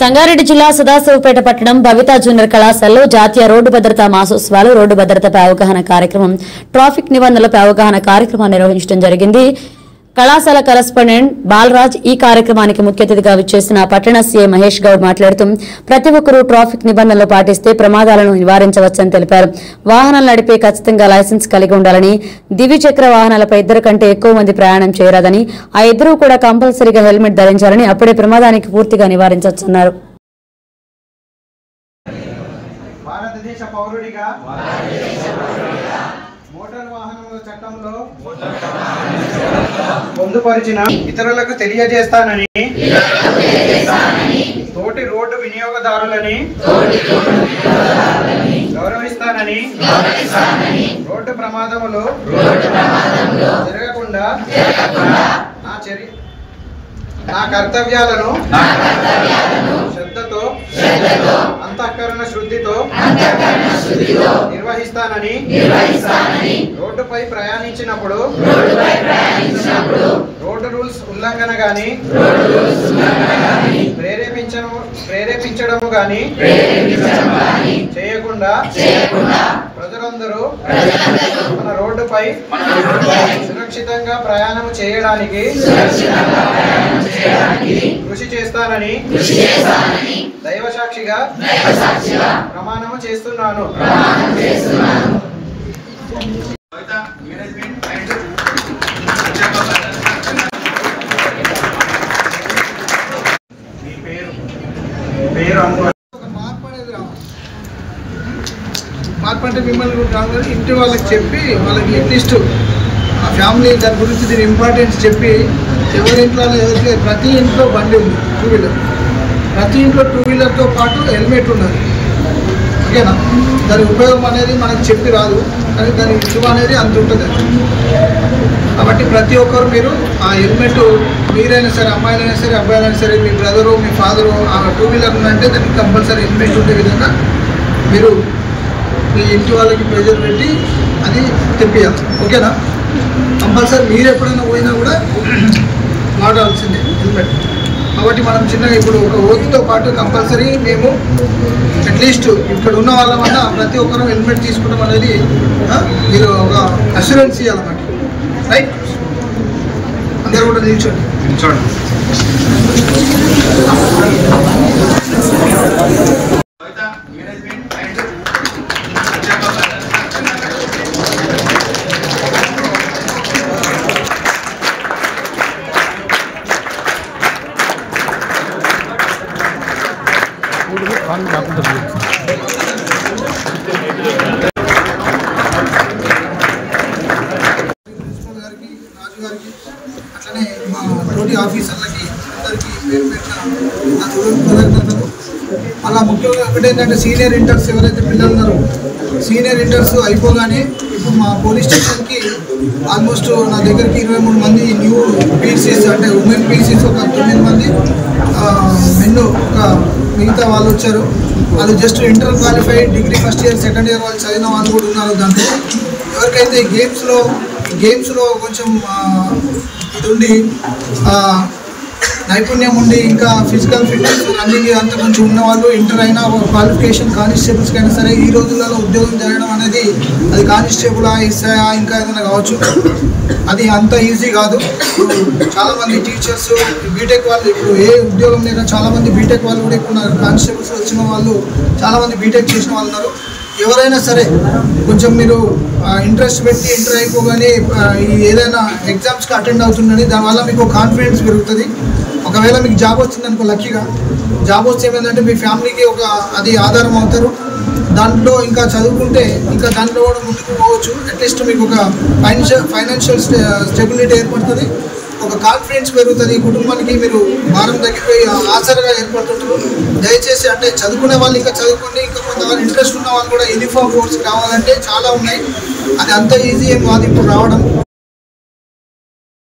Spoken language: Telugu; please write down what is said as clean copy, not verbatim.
సంగారెడ్డి జిల్లా సదాశివపేట పట్టణం భవితా జూనియర్ కళాశాలలో జాతీయ రోడ్డు భద్రతా మాసోత్సవాలు రోడ్డు భద్రతపై అవగాహన కార్యక్రమం ట్రాఫిక్ నిబంధనలపై అవగాహన కార్యక్రమాన్ని నిర్వహించడం జరిగింది. కళాశాల కరెస్పాండెంట్ బాలరాజ్ ఈ కార్యక్రమానికి ముఖ్య అతిథిగా విచ్చేసిన పట్టణ సీఐ మహేష్ గౌడ్ మాట్లాడుతూ ప్రతి ఒక్కరూ ట్రాఫిక్ నిబంధనలు పాటిస్తే ప్రమాదాలను నివారించవచ్చని తెలిపారు. వాహనాలు నడిపే ఖచ్చితంగా లైసెన్స్ కలిగి ఉండాలని, ద్విచక్ర వాహనాలపై 2 కంటే ఎక్కువ మంది ప్రయాణం చేయరాదని, ఆ 2 కూడా కంపల్సరీగా హెల్మెట్ ధరించాలని, అప్పుడే ప్రమాదానికి పూర్తిగా నివారించవచ్చన్నారు. భారతదేశ పౌరుడిగా మోటార్ వాహనముల చట్టంలో పొందుపరిచిన ఇతరులకు తెలియజేస్తానని, తోటి రోడ్డు వినియోగదారులని గౌరవిస్తానని, రోడ్డు ప్రమాదములు జరగకుండా నా కర్తవ్యాలను శ్రద్ధతో అంతఃకరణ శుద్ధితో నిర్వహిస్తానని, రోడ్డుపై ప్రయాణించినప్పుడు రోడ్డు రూల్స్ ఉల్లంఘన గాని ప్రేరేపించడము గాని చేయకుండా ప్రజలందరూ మన రోడ్డుపై సురక్షితంగా ప్రయాణం చేయడానికి కృషి చేస్తానని దైవ సాక్షిగా ప్రమాణము చేస్తున్నాను. మార్పు అంటే మిమ్మల్ని రాదు, ఇంటి వాళ్ళకి చెప్పి వాళ్ళకి అట్లీస్ట్ ఆ ఫ్యామిలీ దాని గురించి దీని ఇంపార్టెన్స్ చెప్పి ఎవరింట్లో ఎవరికి ప్రతి ఇంట్లో బండి ఉంది, 2 వీలర్, ప్రతి ఇంట్లో 2 వీలర్తో పాటు హెల్మెట్ ఉన్నది. ఓకేనా? దాని ఉపయోగం అనేది మనకు చెప్పి రాదు, కానీ దాని విలువ అనేది అంత ఉంటుంది. కాబట్టి ప్రతి ఒక్కరు మీరు ఆ హెల్మెట్, మీరైనా సరే అమ్మాయిలైనా సరే అబ్బాయిలైనా సరే, మీ బ్రదరు మీ ఫాదరు ఆ 2 వీలర్ ఉందంటే దానికి కంపల్సరీ హెల్మెట్ ఉండే విధంగా మీరు మీ ఇంటి వాళ్ళకి ప్రెజర్ పెట్టి అది తెప్పియాలి. ఓకేనా? కంపల్సరీ మీరు ఎప్పుడైనా పోయినా కూడా వాడాల్సిందే హెల్మెట్. కాబట్టి మనం చిన్నగా ఇప్పుడు ఒక ఓటుతో పాటు కంపల్సరీ మేము అట్లీస్ట్ ఇక్కడ ఉన్న వాళ్ళ వల్ల ప్రతి ఒక్కరూ హెల్మెట్ తీసుకోవడం అనేది మీరు ఒక అష్యూరెన్స్ ఇవ్వాలన్నమాట. రైట్? అందరూ కూడా నిల్చోండి. ప్రిన్సిపల్ గారికి, రాజు గారికి, అట్లనే మా తోటి ఆఫీసర్లకి అందరికీ పేరు పెట్టిన కృతజ్ఞతలు. అలా ముఖ్యంగా ఒకటేంటంటే సీనియర్ ఇంటర్స్ ఎవరైతే పిల్లలు ఉన్నారో సీనియర్ ఇంటర్స్ అయిపోగానే ఇప్పుడు మా పోలీస్ స్టేషన్కి ఆల్మోస్ట్ నా దగ్గరికి 23 మంది న్యూ పీసీస్ అంటే ఉమెన్ పీసీస్ ఒక 9 మంది, మెన్ ఒక మిగతా వాళ్ళు వచ్చారు. వాళ్ళు just inter qualified, degree first year second year వాళ్ళు చదివిన వాళ్ళు కూడా ఉన్నారు. దాంట్లో ఎవరికైతే గేమ్స్లో కొంచెం ఇది ఉండి నైపుణ్యం ఉండి ఇంకా ఫిజికల్ ఫిట్నెస్ రన్నింగ్ అంత కొంచెం ఉన్నవాళ్ళు ఇంటర్ అయినా క్వాలిఫికేషన్ కానిస్టేబుల్స్కి అయినా సరే ఈ రోజులలో ఉద్యోగం చేయడం అనేది అది కానిస్టేబులా, ఎస్ఐయా ఇంకా ఏదైనా కావచ్చు, అది అంత ఈజీ కాదు. చాలామంది టీచర్స్ బీటెక్ వాళ్ళు ఇప్పుడు ఏ ఉద్యోగం లేక చాలామంది బీటెక్ వాళ్ళు కూడా ఇప్పుడు కానిస్టేబుల్స్ వచ్చిన వాళ్ళు చాలామంది బీటెక్ చేసిన వాళ్ళు ఉన్నారు. ఎవరైనా సరే కొంచెం మీరు ఇంట్రెస్ట్ పెట్టి ఇంటర్ అయిపోగానే ఏదైనా ఎగ్జామ్స్కి అటెండ్ అవుతుందని దానివల్ల మీకు కాన్ఫిడెన్స్ పెరుగుతుంది. ఒకవేళ మీకు జాబ్ వచ్చిందనుకో, లక్కీగా జాబ్ వస్తే ఏమైందంటే మీ ఫ్యామిలీకి ఒక అది ఆధారం అవుతారు. దాంట్లో ఇంకా చదువుకుంటే ఇంకా దాంట్లో కూడా ముందుకు పోవచ్చు. అట్లీస్ట్ మీకు ఒక ఫైనాన్షియల్ స్టెబిలిటీ ఏర్పడుతుంది, ఒక కాన్ఫిడెన్స్ పెరుగుతుంది, కుటుంబానికి మీరు భారం తగ్గిపోయి ఆసరగా ఏర్పడుతుంటారు. దయచేసి అంటే చదువుకునే వాళ్ళు ఇంకా చదువుకొని ఇంకా కొంతమంది ఇంట్రెస్ట్ ఉన్న వాళ్ళు కూడా యూనిఫామ్ కోర్స్ కావాలంటే చాలా ఉన్నాయి. అది అంత ఈజీ ఏం కాదు ఇప్పుడు రావడం.